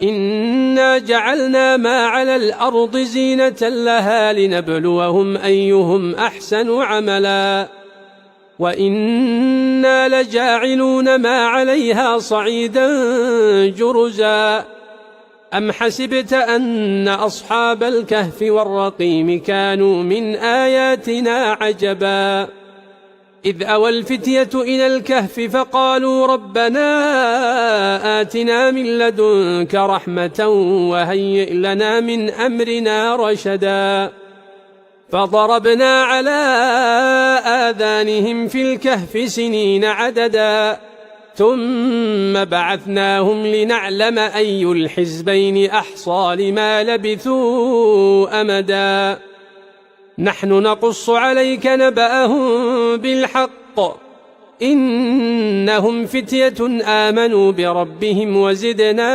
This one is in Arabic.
إنا جعلنا ما على الأرض زينة لها لنبلوهم أيهم أحسن عملا وإنا لجاعلون ما عليها صعيدا جرزا أم حسبت أن أصحاب الكهف والرقيم كانوا من آياتنا عجبا إذ أوى الفتية إلى الكهف فقالوا ربنا آتنا من لدنك رحمة وهيئ لنا من أمرنا رشدا فضربنا على آذانهم في الكهف سنين عددا ثم بعثناهم لنعلم أي الحزبين أحصى لما لبثوا أمدا نحن نقص عليك نبأهم بالحق إنهم فتية آمنوا بربهم وزدناهم